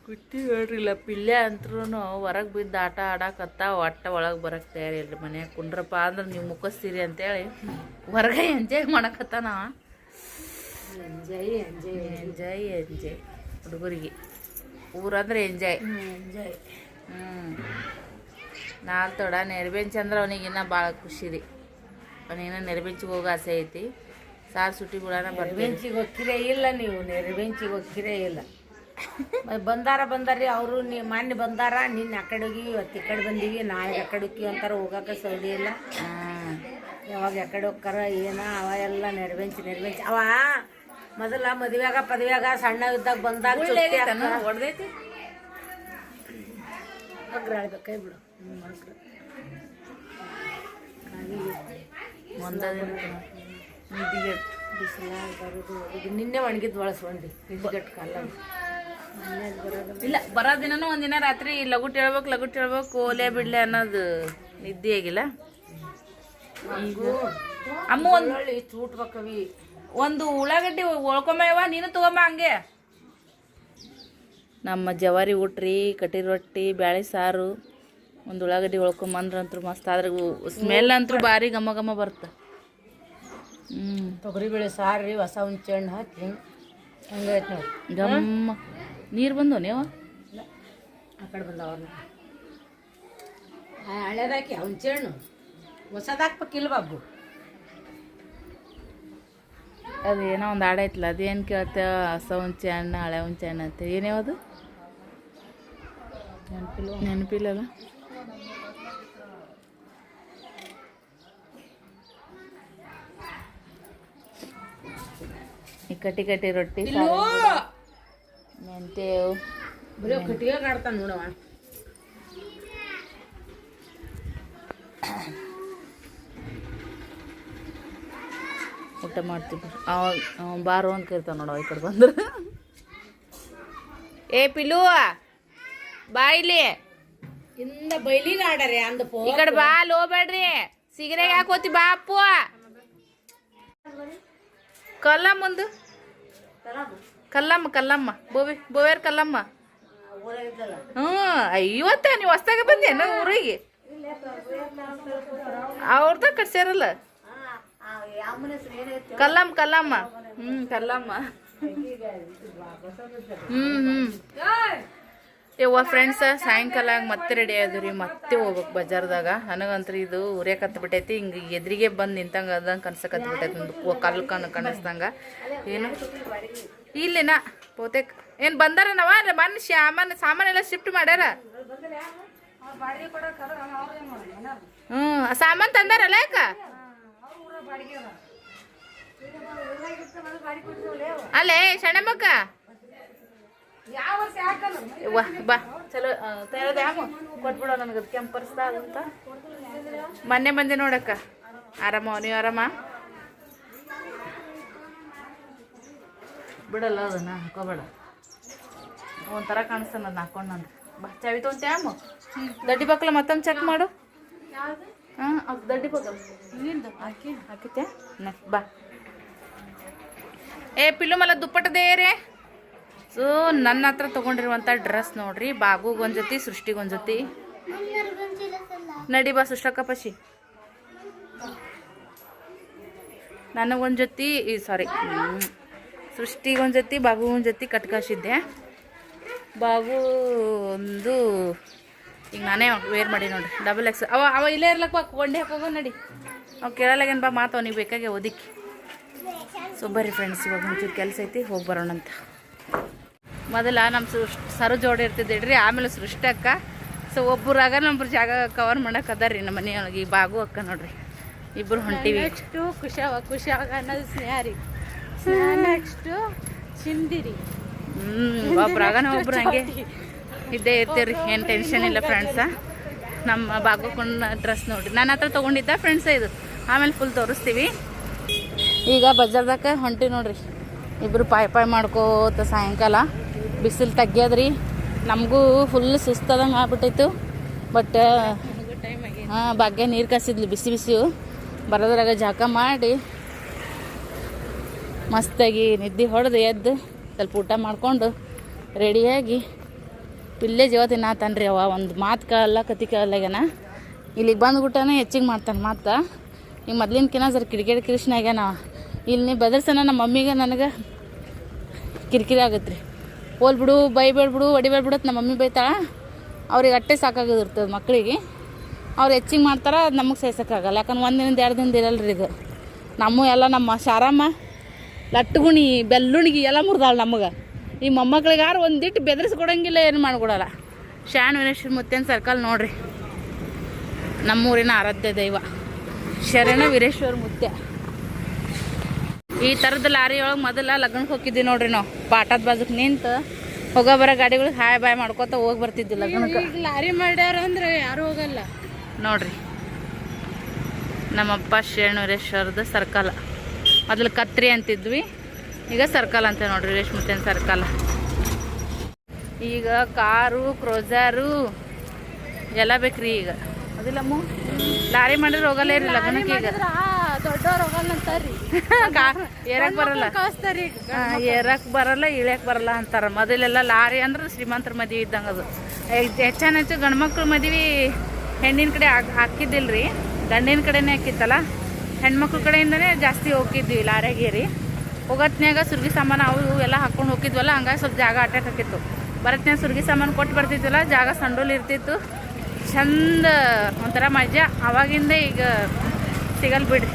ಕುಟ್ಟಿ ಹೇಳ್ರಿಲ್ಲ ಪಿಲ್ಲೆ ಅಂತ್ರೂ ಹೊರಗೆ ಬಿದ್ದು ಆಟ ಆಡಕತ್ತ ಒಟ್ಟ ಒಳಗೆ ಬರಕ್ಕೆ ತಯಾರಿಲ್ರಿ ಮನ್ಯಾಗ ಕುಂಡ್ರಪ್ಪ ಅಂದ್ರೆ ನೀವು ಮುಖಸ್ತೀರಿ ಅಂತೇಳಿ ಹೊರಗೆ ಎಂಜಾಯ್ ಮಾಡಕತ್ತ ನಾವು ಎಂಜಾಯ್ ಎಂಜಾಯ್ ಎಂಜಾಯ್ ಎಂಜಾಯ್ ಹುಡುಗರಿಗೆ ಊರಂದ್ರೆ ಎಂಜಾಯ್ ಎಂಜಾಯ್ ನಾಲ್ ತೊಡ ನೆರಬೆಂಚ್ ಅಂದ್ರೆ ಅವನಿಗಿನ್ನ ಭಾಳ ಖುಷಿ ರೀ ಅವನಿಗಿನ್ನ ನೆರಬೆಂಚಿಗೆ ಹೋಗೋ ಆಸೆ ಐತಿ ಸಾರು ಸುಟ್ಟಿ ಬಿಡೋಣ ನೆರಬೆಂಚಿಗೆ ಹೋಗ್ತಿರೇ ಇಲ್ಲ ನೀವು ನೆರಬೆಂಚಿಗೆ ಹೋಗ್ತಿರೇ ಇಲ್ಲ ಬಂದಾರಿ ಅವರು ಮಾನ್ಯ ಬಂದಾರ ನಿನ್ನ ಆ ಕಡೆ ಹೋಗಿ ಇವತ್ತು ಈ ಕಡೆ ಬಂದೀವಿ ನಾಳೆ ಆ ಕಡೆ ಹೋಗಿ ಅಂತಾರೆ ಹೋಗಕ್ಕೆ ಸೌದಿ ಇಲ್ಲ ಯಾವಾಗ ಎಕಡೆ ಹೋಗ್ತಾರ ಏನ ಅವ ಎಲ್ಲ ನೆರಬೆಂಚಿ ಅವ ಮೊದಲ ಮದುವೆಯಾಗ ಪದವ್ಯಾಗ ಸಣ್ಣ ಇದ್ದಾಗ ಬಂದಾಗ ಹೊಡೆದೈತಿ ಕೈ ಬಿಡು ಬಿಸಿಲಾಗ ಬರೋದು ಇದು ನಿನ್ನೆ ಒಣಗಿದ್ದು ಬಳಸ್ಕೊಂಡಿ ನಿಜ್ಗಟ್ಟು ಕಾಲ ಇಲ್ಲ ಬರೋ ದಿನನೂ ಒಂದಿನ ರಾತ್ರಿ ಲಗುಟ್ ಹೇಳ್ಬೇಕು ಓಲೆ ಬಿಡ್ಲೆ ಅನ್ನೋದು ನಿದ್ದೆ ಆಗಿಲ್ಲ ಅಮ್ಮ ಒಂದು ಚೂಟ್ಬೇಕವಿ ಒಂದು ಉಳ್ಳಾಗಡ್ಡಿ ಒಳ್ಕೊಂಬವ ನೀನು ತಗೊಂಬ ಹಂಗೆ ನಮ್ಮ ಜವಾರಿ ಊಟ್ರಿ ಕಟ್ಟಿ ರೊಟ್ಟಿ ಬ್ಯಾಳೆ ಸಾರು ಒಂದು ಉಳ್ಳಾಗಡ್ಡಿ ಒಳ್ಕೊಂಬಂದ್ರಂತೂ ಮಸ್ತ್ ಆದ್ರೆ ಸ್ಮೆಲ್ ಅಂತೂ ಭಾರಿ ಘಮ ಘಮ ಬರುತ್ತೆ ತೊಗರಿಬೇಳೆ ಸಾರು ರೀ ಹೊಸ ಹುಂಚೆ ಹಣ್ಣು ಹಾಕಿ ಹಂಗೈತೆ ನೋಡಿ. ಗಮ್ಮ ನೀರು ಬಂದವ ನೀವು ಆ ಕಡೆ ಬಂದವ್ರನ್ನ ಹಳೇದಾಕಿ ಹುಂಚೆ ಹಣ್ಣು ಹೊಸದಾಕ್ಬೇಕಿಲ್ಲ ಬಾಬು. ಅದು ಏನೋ ಒಂದು ಹಾಡು ಐತಲ್ಲ ಅದೇನು ಕೇಳ್ತೇವ ಹೊಸ ಹುಂಚೆ ಹಣ್ಣು ಹಳೆ ಹುಂಚೆ ಹಣ್ಣು ಅಂತ ಏನೇವದು ನೆನಪಿಲ್ಲಲ್ಲ. ಈ ಕಟ್ಟಿ ಕಟ್ಟಿ ರೊಟ್ಟಿ ಮೆಂತೇವು ಬರೀ ಕಟ್ಟಿಗೆ ಕಾಡ್ತಾನೆ ನೋಡವ. ಊಟ ಮಾಡ್ತೀವಿ ಅವ ಬಾರು ಅಂತ ಕರಿತಾವ ನೋಡವ ಈ ಕಡೆ ಬಂದ್ರೆ. ಏ ಪಿಲು ಬಾ ಇಲ್ಲಿ ಇಂದ ಬೈಲಿನ ಆಡರಿ ಅಂದ ಪೋ ಈ ಕಡೆ ಬಾ ಅಲ್ಲಿ ಹೋಗ್ಬೇಡ್ರಿ ಸಿಗರೆ ಯಾಕೆ ಹೋತಿ ಬಾ ಅಪ್ಪು ಕಲ್ಲಮ್ಮ ಒಂದು ಕಲ್ಲಮ್ಮ ಬೋವೇರ್ ಕಲ್ಲಮ್ಮ. ಇವತ್ತ ನೀವು ಹೊಸ್ದಾಗ ಬಂದೇನು ಊರಿಗೆ ಅವ್ರದ ಕಟ್ಸ್ಯಾರಲ್ಲ ಕಲ್ಲಮ್ಮ ಕಲ್ಲಮ್ಮ ಯವ್ವ ಫ್ರೆಂಡ್ಸ್ ಸಾಯಂಕಾಲ ಮತ್ತೆ ರೆಡಿ ಆದ್ರಿ ರೀ ಮತ್ತೆ ಹೋಗ್ಬೇಕು ಬಜಾರ್ದಾಗ. ನನಗಂತ್ರ ಇದು ಉರಿಯಕತ್ ಬಿಟ್ಟೈತಿ ಹಿಂಗೆ ಎದುರಿಗೆ ಬಂದು ನಿಂತಂಗೆ ಅದಂಗೆ ಕನ್ಸಕತ್ ಬಿಟ್ಟೈತಿ ಒಂದು ಕಲ್ಲು ಕನಸ್ದಂಗ. ಏನು ಇಲ್ಲಿನ ಬಹುತೇಕ ಏನು ಬಂದಾರ ನಾವ ಮನೆ ಸಾಮಾನೆಲ್ಲ ಶಿಫ್ಟ್ ಮಾಡ್ಯಾರ. ಸಾಮಾನು ತಂದಾರಲ್ಲ ಯಾಕ ಅಲ್ಲೇ ಶಣಮಕ್ಕ ಬಾ ಚಲೋ ಕೊಟ್ಬಿಡೋ ನನಗೆ ಕೆಂಪರ್ಸ್ತಾ ಅಂತ ಮೊನ್ನೆ ಬಂದೆ ನೋಡಕ್ಕ. ಆರಾಮ ನೀವು ಆರಾಮ ಬಿಡಲ್ಲ ಅದನ್ನ ಹಾಕೋಬೇಡ ಒಂಥರ ಕಾಣಿಸ್ತಾನ ಅದನ್ನ ಹಾಕೊಂಡು ನಾನು. ಬಾ ಚಾವಿ ತೊಗೊಂತೆ ಅಮ್ಮ ದಡ್ಡಿ ಬಕ್ಕಲ ಮತ್ತೊಂದು ಚೆಕ್ ಮಾಡು. ಹಾಂ ಅದು ದಡ್ಡಿ ಬಕ್ಕಲ ಹಾಕಿತ್ತೆ ಬಾ. ಏ ಪಿಲ್ಲು ಮಲ್ಲ ದುಪ್ಪಟ್ಟದೇ ರೇ. ಸೊ ನನ್ನ ಹತ್ರ ತೊಗೊಂಡಿರುವಂಥ ಡ್ರೆಸ್ ನೋಡ್ರಿ. ಬಾಗುಗೊಂದು ಜೊತೆ ಸೃಷ್ಟಿಗೊಂದು ಜೊತೆ ನಡಿ ಬಾ ಸುಷ್ಟಕ್ಕ ಪಶಿ ನನಗೊಂದು ಜೊತೆ ಸಾರಿ ಸೃಷ್ಟಿಗೊಂದು ಜೊತೆ ಬಾಗುಗೊಂದು ಜೊತೆ ಕಟ್ಕಳಿಸಿದ್ದೆ. ಬಾಗು ಒಂದು ಈಗ ನಾನೇ ವೇರ್ ಮಾಡಿ ನೋಡ್ರಿ ಡಬಲ್ ಎಕ್ಸ್ ಅವ ಇಲ್ಲೇ ಇರ್ಲಕ್ಕ ಬಾ ಕೊಂಡೆ ಹಾಕೋಗ ನಡಿ ಅವು ಕೇಳಲ್ಲಾಗೇನು ಬಾ ಮಾತು ನೀವು ಬೇಕಾಗೆ ಓದಿಕ್ಕಿ. ಸೊ ಬರ್ರಿ ಫ್ರೆಂಡ್ಸ್ ಇವಾಗ ಒಂಚೂರು ಕೆಲಸ ಐತಿ ಹೋಗಿ ಬರೋಣಂತ. ಮೊದಲ ನಮ್ಮ ಸರು ಜೋಡಿ ಇರ್ತಿದ್ದಿಡ್ರಿ ಆಮೇಲೆ ಸೃಷ್ಟಿ ಅಕ್ಕ. ಸೊ ಒಬ್ಬರಾಗ ನಮ್ಮೊಬ್ರು ಜಾಗ ಕವರ್ ಮಾಡಕ್ಕೆ ಅದಾರ ರೀ ನಮ್ಮ ಮನೆಯೊಳಗೆ. ಈ ಬಾಗು ಅಕ್ಕ ನೋಡ್ರಿ ಇಬ್ಬರು ಹೊಂಟಿವಿ. ನೆಕ್ಸ್ಟು ಖುಷಿಯಾಗ ಅನ್ನೋದು ಸ್ನೇಹಾರಿ ನೆಕ್ಸ್ಟು ಚಿಂದಿರಿ ಒಬ್ರಾಗನ ಒಬ್ರು ಹಂಗೆ ಇದ್ದೇ ಇರ್ತೀವ್ರಿ. ಏನು ಟೆನ್ಷನ್ ಇಲ್ಲ ಫ್ರೆಂಡ್ಸ. ನಮ್ಮ ಬಾಗುಕೊಂಡ ಡ್ರೆಸ್ ನೋಡ್ರಿ ನನ್ನ ಹತ್ರ ತೊಗೊಂಡಿದ್ದ ಫ್ರೆಂಡ್ಸ ಇದು ಆಮೇಲೆ ಫುಲ್ ತೋರಿಸ್ತೀವಿ. ಈಗ ಬಜಾರ್ದಾಗ ಹೊಂಟಿ ನೋಡ್ರಿ ಇಬ್ಬರು ಪಾಯ್ ಮಾಡ್ಕೋತ ಸಾಯಂಕಾಲ ಬಿಸಿಲು ತಗ್ಗ್ಯದ್ರಿ. ನಮಗೂ ಫುಲ್ ಸುಸ್ತದಂಗೆ ಆಗ್ಬಿಟ್ಟೈತು. ಬಟ್ ಹಾಂ ಭಾಗ್ಯ ನೀರು ಕಾಸಿದ್ಲು ಬಿಸಿ ಬಿಸಿಯು ಬರೋದ್ರಾಗ ಜಾಕ ಮಾಡಿ ಮಸ್ತಾಗಿ ನಿದ್ದೆ ಹೊಡೆದು ಎದ್ದು ಸ್ವಲ್ಪ ಊಟ ಮಾಡಿಕೊಂಡು ರೆಡಿಯಾಗಿ ಇಲ್ಲೇ ಜೀವ ತಿನ್ನತಾನ್ರಿ. ಅವ ಒಂದು ಮಾತು ಕೇಳಲ್ಲ ಕತಿ ಕೇಳಲ್ಲಾಗ್ಯಾನ. ಇಲ್ಲಿಗೆ ಬಂದ್ಬಿಟ್ಟನೇ ಹೆಚ್ಚಿಗೆ ಮಾಡ್ತಾನೆ ಮಾತು. ಈಗ ಮೊದ್ಲಿನಕಿನ ಜರ ಕಿರಿಕಿರಿ ಕೃಷ್ಣ ಆಗ್ಯಾನ. ಇಲ್ಲಿ ಬೆದರ್ಸನ ನಮ್ಮ ಮಮ್ಮಿಗೆ ನನಗೆ ಕಿರಿಕಿರಿ ಆಗತ್ತೆ ರೀ. ಹೋಲ್ ಬಿಡು ಬೈಬೇಡ್ಬಿಡು ಹೊಡಿಬೇಡ್ಬಿಡತ್ತೆ ನಮ್ಮ ಮಮ್ಮಿ ಬೈತಾಳ. ಅವ್ರಿಗೆ ಅಟ್ಟೆ ಸಾಕಾಗೋದಿರ್ತದೆ ಮಕ್ಕಳಿಗೆ. ಅವ್ರು ಹೆಚ್ಚಿಗೆ ಮಾಡ್ತಾರೆ ಅದು ನಮಗೆ ಸಹಿಸೋಕ್ಕಾಗಲ್ಲ. ಯಾಕಂದ್ರೆ 1 ದಿನದ 2 ದಿನದ ಇರಲ್ಲ ರೀ ಇದು. ನಮ್ಮ ಎಲ್ಲ ನಮ್ಮ ಶಾರಮ್ಮ ಲಟ್ಟುಗುಣಿ ಬೆಲ್ಲುಣಿಗಿ ಎಲ್ಲ ಮುರಿದಾಳ ನಮಗೆ. ಈ ಮೊಮ್ಮಕ್ಳಿಗೆ ಯಾರು ಒಂದಿಟ್ಟು ಬೆದರಿಸ್ಕೊಡಂಗಿಲ್ಲ ಏನು ಮಾಡ್ಕೊಡಲ್ಲ. ಶಾನ್ ವೀರೇಶ್ವರ ಮುತ್ತೇನ ಸರ್ಕಲ್ ನೋಡ್ರಿ ನಮ್ಮೂರಿನ ಆರಾಧ್ಯ ದೈವ ಶರಣ ವೀರೇಶ್ವರ ಮುತ್ಯ. ಈ ಥರದ ಲಾರಿ ಒಳಗೆ ಮೊದಲ ಲಗ್ನಕ್ಕೆ ಹೋಗಿದ್ವಿ ನೋಡ್ರಿ ನಾವು. ಪಾಟದ ಬಾಜುಕ್ ನಿಂತು ಹೋಗೋ ಬರೋ ಗಾಡಿಗಳಿಗೆ ಹಾಯ್ ಬಾಯ್ ಮಾಡ್ಕೊತ ಹೋಗಿ ಬರ್ತಿದ್ವಿ ಲಗ್ನಕ್ಕೆ. ಲಾರಿ ಮಾಡ್ಯಾರ ಅಂದ್ರೆ ಯಾರು ಹೋಗಲ್ಲ ನೋಡ್ರಿ ನಮ್ಮಪ್ಪ ಶರಣವೀರೇಶ್ವರದ ಸರ್ಕಲ್. ಮೊದಲು ಕತ್ರಿ ಅಂತಿದ್ವಿ, ಈಗ ಸರ್ಕಲ್ ಅಂತ ನೋಡ್ರಿ ರೇಷ್ಮುತ್ತೇನ ಸರ್ಕಲ್. ಈಗ ಕಾರು ಕ್ರೋಜಾರು ಎಲ್ಲ ಬೇಕ್ರಿ ಈಗ. ಅದಿಲ್ಲಮ್ಮ ಲಾರಿ ಮಾಡಿದ್ರೆ ಹೋಗಲ್ಲ ಇರಿ ಲಗ್ನಕ್ಕೆ. ಈಗ ದೊಡ್ಡವ್ರು ಹೋಗಲ್ಲ ಅಂತಾರ್ರಿ. ಏರಕ್ ಬರಲ್ಲ ಕಳಿಸ್ತಾರಿ. ಏರಕ್ ಬರಲ್ಲ ಇಳ್ಯಕ್ ಬರಲ್ಲ ಅಂತಾರ. ಮೊದಲೆಲ್ಲ ಲಾರಿ ಅಂದ್ರೆ ಶ್ರೀಮಂತರ ಮದುವೆ ಇದ್ದಂಗೆ ಅದು. ಹೆಚ್ಚು ಗಂಡ್ಮಕ್ಳು ಮದುವೆ ಹೆಣ್ಣಿನ ಕಡೆ ಹಾಕಿದ್ದಿಲ್ರಿ, ಗಂಡಿನ ಕಡೆನೇ ಹಾಕಿತ್ತಲ್ಲ. ಹೆಣ್ಮಕ್ಳ ಕಡೆಯಿಂದನೇ ಜಾಸ್ತಿ ಹೋಗಿದ್ವಿ ಲಾರೆಗೇರಿ. ಹೋಗತ್ನ್ಯಾಗ ಸುರ್ಗಿ ಸಾಮಾನು ಅವು ಇವು ಎಲ್ಲ ಹಾಕೊಂಡು ಹೋಗಿದ್ವಲ್ಲ, ಹಂಗಾಗಿ ಸ್ವಲ್ಪ ಜಾಗ ಅಟ್ಯಾಕ್ ಹಾಕಿತ್ತು. ಬರತ್ನ್ಯಾಗ ಸುರ್ಗಿ ಸಾಮಾನು ಕೊಟ್ಟು ಬರ್ತಿದ್ವಲ್ಲ, ಜಾಗ ಸಂಡೂಲ್ ಇರ್ತಿತ್ತು. ಚಂದ ಒಂಥರ ಮಜಾ. ಅವಾಗಿಂದ ಈಗ ಸಿಗಲ್ ಬಿಡ್ರಿ.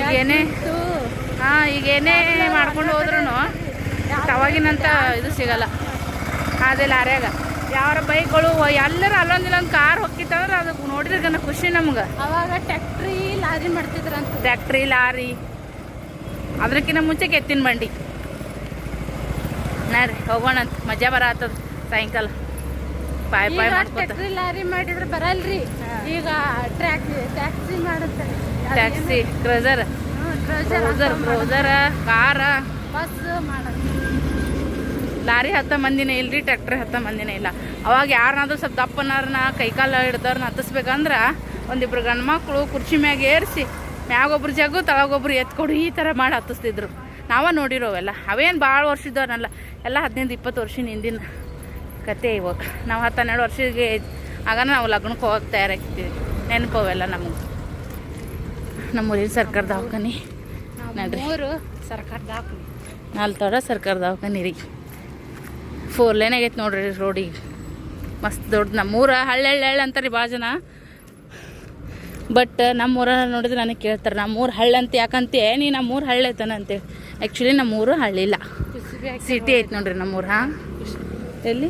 ಈಗೇನೇ ಈಗೇನೇ ಮಾಡ್ಕೊಂಡು ಹೋದ್ರೂ ಅವಾಗಿನಂತ ಇದು ಸಿಗಲ್ಲ. ಅದೇ ಲಾರ್ಯಾಗ ಯಾರ ಬೈಕ್ಗಳು ಎಲ್ಲರೂ ಅಲ್ಲೊಂದಿಲ್ಲೊಂದು ಕಾರ್ ಹೋಗಿತ್ತಂದ್ರೆ ಅದು ನೋಡಿದ್ರೆ ಖುಷಿ ನಮ್ಗೆ. ಅವಾಗ ಟ್ಯಾಕ್ಟ್ರಿ ಲಾರಿ ಮಾಡ್ತಿದ್ರಂತ. ಟ್ಯಾಕ್ಟ್ರಿ ಲಾರಿ, ಅದಕ್ಕಿಂತ ಮುಂಚೆ ಎತ್ತಿನ ಬಂಡಿ. ನಾರಿ ಹೋಗೋಣಂತ, ಮಜಾ ಬರತ್ತದ ಸಾಯಂಕಾಲ. ಪಾಯ್ ಮಾಡ್ಕೊತ. ಟ್ಯಾಕ್ಟ್ರಿ ಲಾರಿ ಮಾಡಿದ್ರೆ ಬರಲ್ರಿ, ಈಗ ಟ್ಯಾಕ್ಸಿ ಮಾಡುತ್ತೆ. ಟ್ಯಾಕ್ಸಿ, ಕ್ರೂಸರ್, ಕಾರ, ಬಸ್ ಮಾಡೋದು. ಲಾರಿ 10 ಮಂದಿನೇ ಇಲ್ರಿ, ಟ್ರ್ಯಾಕ್ಟರ್ 10 ಮಂದಿನೇ ಇಲ್ಲ. ಅವಾಗ ಯಾರನ್ನಾದ್ರೂ ಸ್ವಲ್ಪ ದಪ್ಪನಾರನ್ನ ಕೈಕಾಲು ಹಿಡ್ದವ್ರನ್ನ ಹತ್ತಿಸ್ಬೇಕಂದ್ರೆ ಒಂದಿಬ್ರು ಗಂಡು ಮಕ್ಕಳು ಕುರ್ಚಿ ಮ್ಯಾಗ ಏರಿಸಿ ಮ್ಯಾಗೊಬ್ರು ಜಗ್ಗು ತಳಗೊಬ್ರು ಎತ್ಕೊಡು ಈ ಥರ ಮಾಡಿ ಹತ್ತಿಸ್ತಿದ್ರು. ನಾವೇ ನೋಡಿರೋವೆಲ್ಲ. ಅವೇನು ಭಾಳ ವರ್ಷದವ್ರನ್ನಲ್ಲ, ಎಲ್ಲ 15-20 ವರ್ಷದ ಹಿಂದಿನ ಕತೆ. ಇವಾಗ ನಾವು 10-12 ವರ್ಷಕ್ಕೆ ಆಗ ನಾವು ಲಗ್ನಕ್ಕೆ ಹೋಗಕ್ಕೆ ತಯಾರಾಗ್ತೀವಿ. ನೆನಪವೆಲ್ಲ ನಮಗೆ. ನಮ್ಮೂರಿನ ಸರ್ಕಾರ ದವಾಖಾನೆ ನೋಡ್ರಿ, ಸರ್ಕಾರ ದವಾಖಾನೆ 4 ಸರ್ಕಾರ ದವಾಖಾನೆ ರೀ. 4 ಲೈನ್ ಆಗೈತೆ ನೋಡ್ರಿ ರೋಡಿಗೆ. ಮಸ್ತ್ ದೊಡ್ಡ. ನಮ್ಮೂರ ಹಳ್ಳಿ ಅಂತಾರೆ ಭಾಳ ಜನ. ಬಟ್ ನಮ್ಮೂರ ನೋಡಿದ್ರೆ ನನಗೆ ಕೇಳ್ತಾರೆ, ನಮ್ಮೂರು ಹಳ್ಳಿ ಅಂತ ಯಾಕಂತೆ ನೀ ನಮ್ಮೂರು ಹಳ್ಳಿ ಐತಾನ ಅಂತೇಳಿ. ಆ್ಯಕ್ಚುಲಿ ನಮ್ಮೂರು ಹಳ್ಳಿ ಇಲ್ಲ, ಸಿಟಿ ಐತೆ ನೋಡ್ರಿ ನಮ್ಮೂರು. ಹಾಂ, ಎಲ್ಲಿ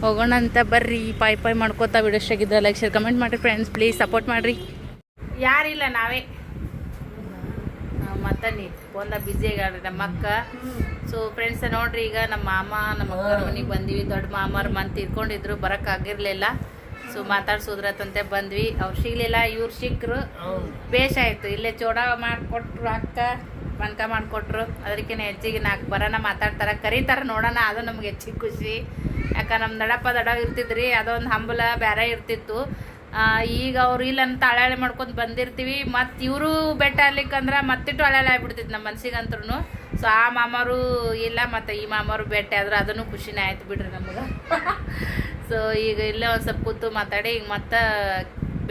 ಹೋಗೋಣ ಅಂತ ಬರ್ರಿ. ಪಾಯ್ ಮಾಡ್ಕೋತಾ ವಿಡಿಯೋ ಇಷ್ಟ ಲೈಕ್ ಶೇರ್ ಕಮೆಂಟ್ ಮಾಡಿರಿ ಫ್ರೆಂಡ್ಸ್. ಪ್ಲೀಸ್ ಸಪೋರ್ಟ್ ಮಾಡಿರಿ. ಯಾರಿಲ್ಲ, ನಾವೇ ಮತ್ತೆ ನೀ ಫೋನ್ದಾಗ ಬ್ಯುಸಿ ಆಗ್ಯಾಳ್ರಿ ನಮ್ಮ ಅಕ್ಕ. ಸೊ ಫ್ರೆಂಡ್ಸ್ ನೋಡ್ರಿ, ಈಗ ನಮ್ಮ ಮಾಮ ನಮ್ಮ ಅಕ್ಕನ ಮನೆಗೆ ಬಂದ್ವಿ. ದೊಡ್ಡ ಮಾಮರು ಮಂತ್ ಇಟ್ಕೊಂಡಿದ್ರು, ಬರೋಕ್ಕಾಗಿರ್ಲಿಲ್ಲ. ಸೊ ಮಾತಾಡ್ಸೋದ್ರತಂತೆ ಬಂದ್ವಿ. ಅವ್ರು ಸಿಗ್ಲಿಲ್ಲ, ಇವ್ರು ಸಿಕ್ಕರು. ಬೇಷ್ ಆಯಿತು. ಇಲ್ಲೇ ಚೋಡ ಮಾಡಿಕೊಟ್ರು, ಅಕ್ಕ ಪಾನಕ ಮಾಡಿಕೊಟ್ರು. ಅದಕ್ಕೆ ಹೆಚ್ಚಿಗೆ 4 ಬರೋಣ ಮಾತಾಡ್ತಾರೆ, ಕರೀತಾರೆ, ನೋಡೋಣ. ಅದು ನಮ್ಗೆ ಹೆಚ್ಚಿಗೆ ಖುಷಿ. ಯಾಕೆ ನಮ್ಮ ದಡ ಇರ್ತಿದ್ರಿ, ಅದೊಂದು ಹಂಬಲ ಬೇರೆ ಇರ್ತಿತ್ತು. ಈಗ ಅವ್ರು ಇಲ್ಲ ಅಂತ ಅಳಾಳೆ ಮಾಡ್ಕೊಂಡು ಬಂದಿರ್ತೀವಿ. ಮತ್ತು ಇವರು ಬೆಟ್ಟ ಆಗ್ಲಿಕ್ಕಂದ್ರೆ ಮತ್ತಿಟ್ಟು ಅಳಾಳೆ ಆಗ್ಬಿಡ್ತಿತ್ತು ನಮ್ಮ ಮನ್ಸಿಗಂತ್ರು. ಸೊ ಆ ಮಾಮರು ಇಲ್ಲ, ಮತ್ತು ಈ ಮಾಮರು ಭೇಟಿ ಆದ್ರೆ ಅದನ್ನು ಖುಷಿನೇ ಆಯ್ತು ಬಿಡ್ರಿ ನಮಗೆ. ಸೊ ಈಗ ಇಲ್ಲೇ ಒಂದು ಸ್ವಲ್ಪ ಕೂತು ಮಾತಾಡಿ ಈಗ ಮತ್ತೆ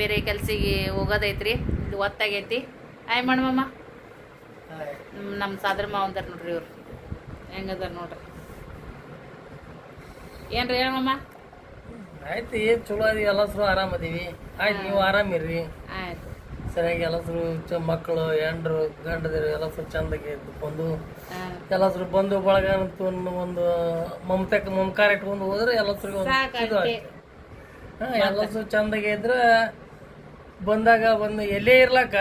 ಬೇರೆ ಕೆಲ್ಸಿಗೆ ಹೋಗೋದೈತ್ರಿ. ಇದು ಒತ್ತಾಗೈತಿ. ಆಯ್ ಮಾಡಮ್ಮ, ನಮ್ಮ ಸಾದ್ರ ಮಾವಂದಾರ ನೋಡ್ರಿ. ಇವ್ರು ಹೆಂಗದಾರ ನೋಡ್ರಿ. ಏನ್ರಿ ಹೇಳಮ್ಮ? ಆಯ್ತು, ಏನ್ ಚಲೋ ಅದಿ, ಎಲ್ಲಸರು ಆರಾಮದೀವಿ. ಆಯ್ತು, ನೀವು ಆರಾಮಿರ್ರಿ. ಆಯ್ತು, ಸರಿಯಾಗಿ ಎಲ್ಲಸರು ಮಕ್ಕಳು ಹೆಂಡ್ರು ಗಂಡದಿರು ಎಲ್ಲಸರು ಚಂದಾಗಿ ಇದ್ದುಕೊಂಡು ಎಲ್ಲಸರು ಬಂದು ಬಳಗ ಅಂತ ಒಂದು ಮಮಕಾರ ಇಟ್ಕೊಂಡು ಹೋದ್ರೆ ಎಲ್ಲಸರಿಗೆ ಎಲ್ಲಸರು ಚಂದಾಗಿ ಇದ್ರೆ ಬಂದಾಗ ಬಂದು ಎಲ್ಲೇ ಇರ್ಲಾಕ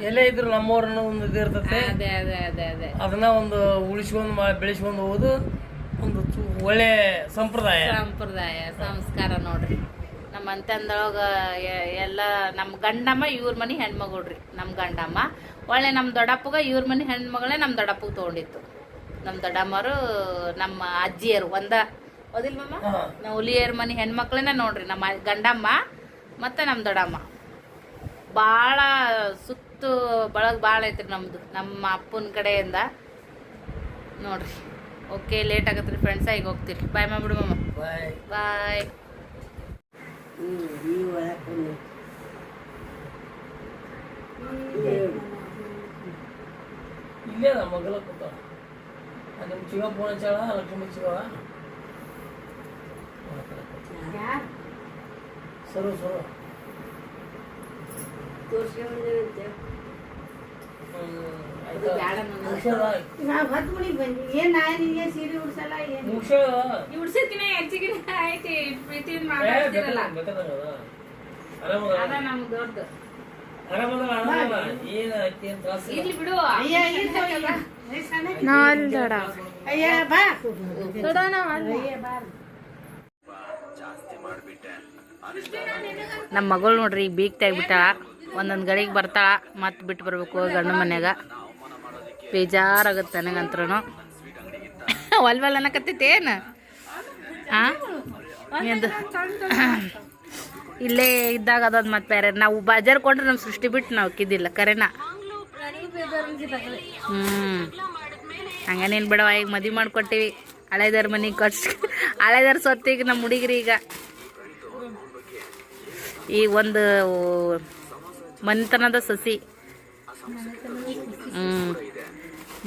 ಎಲ್ಲೇ ಇದ್ರು ನಮ್ಮವ್ರನ್ನ ಒಂದು ಇದು ಇರ್ತದೆ. ಅದನ್ನ ಒಂದು ಉಳಿಸ್ಕೊಂಡು ಬೆಳೆಸ್ಕೊಂಡು ಹೋಗೋದು ಒಂದು ಒಳ್ಳೆ ಸಂಪ್ರದಾಯ ಸಂಸ್ಕಾರ ನೋಡ್ರಿ. ನಮ್ಮ ಅಂತಂದೊಳಗೆ ಎಲ್ಲ ನಮ್ಮ ಗಂಡಮ್ಮ ಇವ್ರ ಮನೆ ಹೆಣ್ಮಗಳ್ರಿ. ನಮ್ಮ ಗಂಡಮ್ಮ ಒಳ್ಳೆ ನಮ್ಮ ದೊಡ್ಡಪ್ಪಗ ಇವ್ರ ಮನೆ ಹೆಣ್ಮಗಳೇ ನಮ್ಮ ದೊಡ್ಡಪ್ಪಗೆ ತೊಗೊಂಡಿತ್ತು. ನಮ್ಮ ದೊಡ್ಡಮ್ಮರು ನಮ್ಮ ಅಜ್ಜಿಯರು ಓದಿಲ್ವಮ್ಮ, ನಾವು ಹುಲಿಯರ ಮನೆ ಹೆಣ್ಮಕ್ಳೇನೆ ನೋಡ್ರಿ. ನಮ್ಮ ಗಂಡಮ್ಮ ಮತ್ತು ನಮ್ಮ ದೊಡ್ಡಮ್ಮ ಭಾಳ ಸುತ್ತು ಬಳಗ ಭಾಳ ಐತ್ರಿ ನಮ್ಮದು, ನಮ್ಮ ಅಪ್ಪನ ಕಡೆಯಿಂದ ನೋಡ್ರಿ. ಓಕೆ, ಲೇಟ್ ಆಗತ್ರಿ ಫ್ರೆಂಡ್ಸ, ಈಗ ಹೋಗ್ತೀರಿ. ಬಾಯ್ ಮಾಡ್ಬಿಡು ಮಮ್ಮ. ಬಾಯ್. ಇಲ್ಲೇ ಮಗಳ ಕೂತ ನಿಮ್ಮ ಚಿಗ ಫೋನ್ ಹಚ್ಚಾಳ, ಲಕ್ಷ್ಮಿ ಚಿಗವ ಸರು ಉಡ್ಸಿದ್ಕಿನ ಹೆಚ್ಚಿಗೆ ಐತಿ. ಪ್ರೀತಿಯಿಂದ ಮಾತಾಡ್ತಿರಲ್ಲ, ಅದ ನಮ್ಗೆ ದೊಡ್ಡ. ಇರ್ಲಿ ಬಿಡು. ನಮ್ಮ ಮಗಳು ನೋಡ್ರಿ ಈಗ ಬೀಗ್ ತೆಗ್ಬಿಟ್ಟಾಳ. ಒಂದೊಂದು ಗಳಿಗೆ ಬರ್ತಾಳ, ಮತ್ತೆ ಬಿಟ್ಟು ಬರ್ಬೇಕು ಗಂಡ ಮನ್ಯಾಗ. ಬೇಜಾರಾಗುತ್ತೆ ನನಗಂತ್ರೂ. ಒಲ್ವಲ್ ಅನ್ನಕತ್ತೈತಿ ಏನು? ಇಲ್ಲೇ ಇದ್ದಾಗ ಅದೊಂದು ಮತ್ತೆ ಬೇರೆ. ನಾವು ಬಾಜಾರ್ ಕೊಂಡ್ರೆ ನಮ್ಮ ಸೃಷ್ಟಿ ಬಿಟ್ಟು ನಾವು ಕಿದ್ದಿಲ್ಲ ಕರೆನಾ. ಹಂಗನೇನು ಬಿಡವ, ಈಗ ಮದುವೆ ಮಾಡ್ಕೊಟ್ಟಿವಿ. ಹಳೆದಾರ ಮನೆಗೆ ಹಳೆದಾರ ಸೊತ್ತಿಗೆ ನಮ್ಮ ಹುಡುಗಿರಿ ಈಗ ಈ ಒಂದು ಮನೆತನದ ಸಸಿ.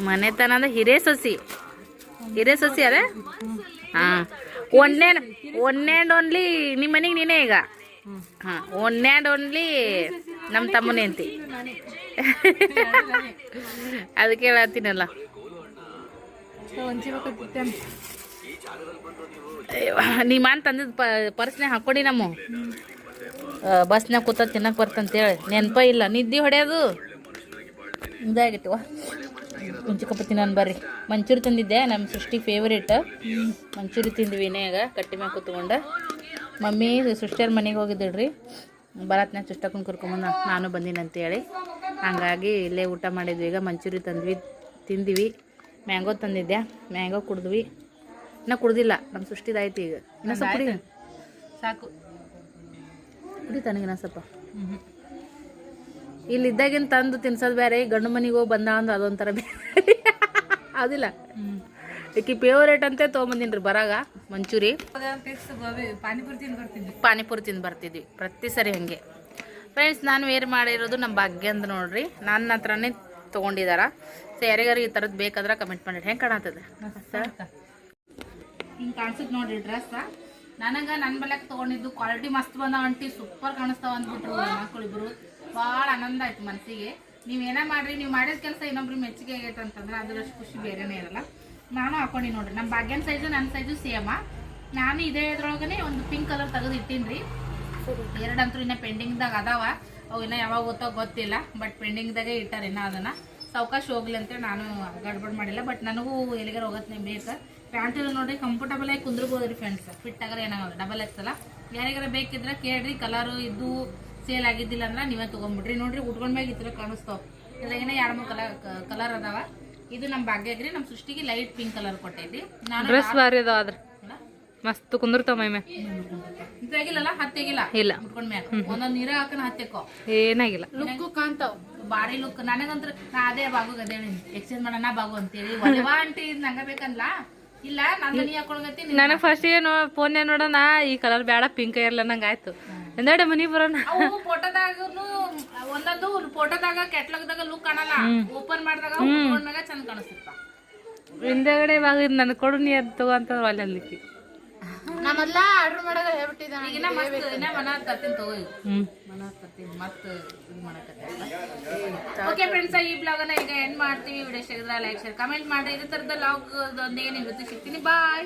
ಮನೆತನದ ಹಿರೇ ಸಸಿ ಅದೇ. ಹಾಂ, ಒನ್ ಆ್ಯಂಡ್ ಓನ್ಲಿ ನಿಮ್ಮ ಮನೆಗೆ ನೀನೇ ಈಗ. ಹಾಂ, ಒನ್ ಆ್ಯಂಡ್ ಓನ್ಲಿ ನಮ್ಮ ತಮ್ಮನೇ ಅಂತಿ. ಅದಕ್ಕೆ ಹೇಳತ್ತೀನಲ್ಲ. ನೀ ಮಾನ್ ತಂದಿದ್ದು ಪರ್ಸ್ನಾಗ ಹಾಕ್ಕೊಡಿ ನಮ್ಮ ಬಸ್ನಾಗ ಕೂತ ತಿನ್ನಕ್ಕೆ ಬರ್ತಂತೇಳಿ ನೆನಪ ಇಲ್ಲ. ನಿದ್ದೆ ಹೊಡೆಯೋದು ಇದಾಗಿಟ್ಟವ. ಮುಂಚಿಕಪ್ಪತ್ತಿ ನಾನು ಬರ್ರಿ ಮಂಚೂರಿ ತಂದಿದ್ದೆ, ನಮ್ಮ ಸೃಷ್ಟಿ ಫೇವ್ರೇಟ್. ಮಂಚೂರಿ ತಿಂದ್ವಿ ಈಗ ಕಟ್ಟಿ ಮ್ಯಾಗ ಕೂತ್ಕೊಂಡು. ಮಮ್ಮಿ ಸೃಷ್ಟಿಯವ್ರ ಮನೆಗೆ ಹೋಗಿದ್ದಳ್ರಿ, ಬರತ್ನಾಗ ಸೃಷ್ಟಕ್ಕನ್ನು ಕರ್ಕೊಂಬಂದು ನಾನು ಬಂದೀನಿ ಅಂತೇಳಿ. ಹಂಗಾಗಿ ಇಲ್ಲೇ ಊಟ ಮಾಡಿದ್ವಿ. ಈಗ ಮಂಚೂರಿ ತಿಂದ್ವಿ. ಮ್ಯಾಂಗೋ ತಂದಿದ್ದೆ, ಮ್ಯಾಂಗೋ ಕುಡಿದ್ವಿ. ಇನ್ನೂ ಕುಡ್ದಿಲ್ಲ, ನಮ್ಮ ಸೃಷ್ಟಿದಾಯ್ತು ಈಗ. ಇನ್ನೂ ಸ್ವಲ್ಪ ಕುಡಿ, ಸಾಕು ಕುಡಿ ತನಗಿನ ಸ್ವಲ್ಪ. ಇಲ್ಲಿದ್ದಾಗಿನ ತಂದು ತಿನ್ಸೋದು ಬೇರೆ, ಗಂಡು ಮನೆಗೆ ಹೋಗಿ ಬಂದ ಅಂದ್ರೆ ಅದೊಂಥರ ಬೇರೆ. ಹೌದಿಲ್ಲ? ಈಕಿ ಫೇವ್ರೇಟ್ ಅಂತೆ ತೊಗೊಂಬಂದಿನ್ರಿ ಬರಾಗ ಮಂಚೂರಿ. ಪಾನಿಪುರಿ ತಿಂದು ಬರ್ತಿದ್ವಿ ಪ್ರತಿ ಸರಿ ಹಂಗೆ. ಫ್ರೆಂಡ್ಸ್, ನಾನು ವೇರ್ ಮಾಡಿರೋದು ನಮ್ಮ ಭಾಗ್ಯ ಅಂತ ನೋಡ್ರಿ, ನನ್ನ ಹತ್ರನೇ ತೊಗೊಂಡಿದಾರ. ಸೊ ಯಾರಿಗಾರು ಈ ಥರದ್ದು ಬೇಕಾದ್ರೆ ಕಮೆಂಟ್ ಮಾಡಿ. ಹೆಂಗೆ ಕಾಣತ್ತದ? ಹಿಂಗೆ ಕಾಣಿಸುತ್ತೆ ನೋಡ್ರಿ ಡ್ರೆಸ್. ನನಗೆ ನನ್ನ ಬಲ್ಯಕ್ಕೆ ತೊಗೊಂಡಿದ್ದು ಕ್ವಾಲಿಟಿ ಮಸ್ತ್ ಬಂದಾವ ಆಂಟಿ, ಸೂಪರ್ ಕಾಣಿಸ್ತಾವ ಅಂದ್ಬಿಟ್ರು ಮಕ್ಕಳಿಬ್ರು. ಭಾಳ ಆನಂದ ಆಯ್ತು ಮನಸ್ಸಿಗೆ. ನೀವೇನ ಮಾಡ್ರಿ, ನೀವು ಮಾಡಿದ ಕೆಲಸ ಇನ್ನೊಬ್ರಿಗೆ ಮೆಚ್ಚುಗೆ ಆಗೈತೆ ಅಂತಂದ್ರೆ ಅದರಷ್ಟು ಖುಷಿ ಬೇರೆನೇ ಇರಲ್ಲ. ನಾನು ಹಾಕೊಂಡು ನೋಡ್ರಿ, ನಮ್ಮ ಭಾಗ್ಯನ ಸೈಜು ನನ್ನ ಸೈಜು ಸೇಮ. ನಾನು ಇದೇ ಇದ್ರೊಳಗನೆ ಒಂದು ಪಿಂಕ್ ಕಲರ್ ತೆಗೆದು ಇಟ್ಟೀನಿ. ಎರಡಂತೂ ಇನ್ನೂ ಪೆಂಡಿಂಗ್ದಾಗ ಅದಾವ, ಅವು ಇನ್ನೂ ಯಾವಾಗ ಓದ್ತಾವ ಗೊತ್ತಿಲ್ಲ. ಬಟ್ ಪೆಂಡಿಂಗ್ದಾಗೆ ಇಟ್ಟಾರೆ ಇನ್ನೂ. ಅದನ್ನು ಸಾವಕಾಶ ಹೋಗ್ಲಿ ಅಂತೇಳಿ ನಾನು ಗಡ್ಬಡ್ ಮಾಡಿಲ್ಲ. ಬಟ್ ನನಗೂ ಎಲ್ಲಿಗಾರ ಹೋಗತ್ತೆ ಬೇಕು. ಪ್ಯಾಂಟ್ ನೋಡ್ರಿ ಕಂಫರ್ಟಬಲ್ ಆಗಿ ಕುಂದ್ರಬೋದು ರೀ ಫ್ರೆಂಡ್ಸ್. ಫಿಟ್ ಆಗಲ್ಲ ಏನಾಗಲ್ಲ. ಡಬಲ್ ಎಕ್ಸಲ್ಲ. ಯಾರಿಗಾರ ಬೇಕಿದ್ರೆ ಕೇಳ್ರಿ. ಕಲರು ಇದ್ದು ಸೇಲ್ ಆಗಿದ್ದಿಲ್ಲ ಅಂದ್ರೆ ನೀವೇ ತೊಗೊಂಡ್ಬಿಡ್ರಿ. ನೋಡ್ರಿ ಉಟ್ಕೊಂಡ್ಮ್ಯಾಗ ಈ ಥರ ಕಾಣಿಸ್ತಾವ. ಇದ್ರಾಗೇನೆ 2-3 ಕಲರ್ ಅದಾವ. ಇದು ನಮ್ಮ ಭಾಗ್ಯಗ್ರಿ, ನಮ್ಮ ಸೃಷ್ಟಿಗೆ ಲೈಟ್ ಪಿಂಕ್ ಕಲರ್ ಕೊಟ್ಟೈತಿ. ನಾನು ಡ್ರೆಸ್ ಬಾರಿ ಅದಾವ, ಆದ್ರೆ ಮಸ್ತ್ ಕುಂದಿರ್ತಾವ ಮೈ ಮ್ಯಾಗ. ಇದಾಗಿಲ್ಲಲ್ಲ, ಹತ್ತಿಗಿಲ್ಲ ಇಲ್ಲ ಉಟ್ಕೊಂಡ್ಮ್ಯಾಗ. ಒಂದೊಂದು ನೀರ ಹಾಕನ ಹತ್ತಿಕೋ ಏನಾಗಿಲ್ಲ. ಲುಕ್ ಕಾಣ್ತಾವ ಬಾರಿ ಲುಕ್. ನನಗಂತ್ರ ನಾ ಅದೇ ಬಾಗು ಅದೇ ಎಕ್ಸ್ಚೇಂಜ್ ಮಾಡೋಣ ಬಾಗು ಅಂತೇಳಿ ಒಲವಾ ಆಂಟಿ ನಂಗ ಬೇಕಂದ್ಲ. ಇಲ್ಲ ನಾನು ನೀ ಹಾಕೊಳಗತ್ತಿ. ನನಗೆ ಫಸ್ಟಿಗೆ ಫೋನ್ ನೋಡೋಣ ಈ ಕಲರ್ ಬೇಡ ಪಿಂಕ್ ಇರಲ್ಲ ನಂಗೆ ಆಯ್ತು. ಎಂದಡೆ ಮನಿ ಬರೋಣ. ಫೋಟೋದಾಗೂ ಒಂದೊಂದು ಫೋಟೋದಾಗ ಕೆಟ್ಲಾಗದಾಗ ಲುಕ್ ಕಾಣಲ್ಲ, ಓಪನ್ ಮಾಡಿದಾಗ ಮ್ಯಾಗ ಚಂದ ಕಾಣಿಸ್ತಿರ್ತ. ಹಿಂದಗಡೆ ಇವಾಗ ನನ್ ಕೊಡು ನೀ ಅದು ತಗೋಂತ ಅಲ್ಲಿಕ್ಕೆ ನಾ ಮೊದ್ಲ ಆರ್ಡರ್ ಮಾಡೋದ ಹೇಳ್ಬಿಟ್ಟಿದ್ದೆ. ಈಗಿನ ಮಸ್ತ್ ಇನ್ನ ಮನ ತರ್ತೀನಿ ತಗೋ. ಮನ ತರ್ತೀನಿ ಮತ್ತೆ ಇದು ಮಾಡಕತ್ತೆ. ಓಕೆ ಫ್ರೆಂಡ್ಸ್, ಈ ಬ್ಲಾಗನ್ನ ಈಗ ಎಂಡ್ ಮಾಡ್ತೀವಿ. ವಿಡಿಯೋ ಇಷ್ಟ ಆಗಿದ್ರೆ ಲೈಕ್ ಶೇರ್ ಕಮೆಂಟ್ ಮಾಡಿ. ಇದೇ ಥರದ ಬ್ಲಾಗ್ ಒಂದೇ ನಿವೃತ್ತಿ ಸಿಗ್ತೀನಿ. ಬಾಯ್.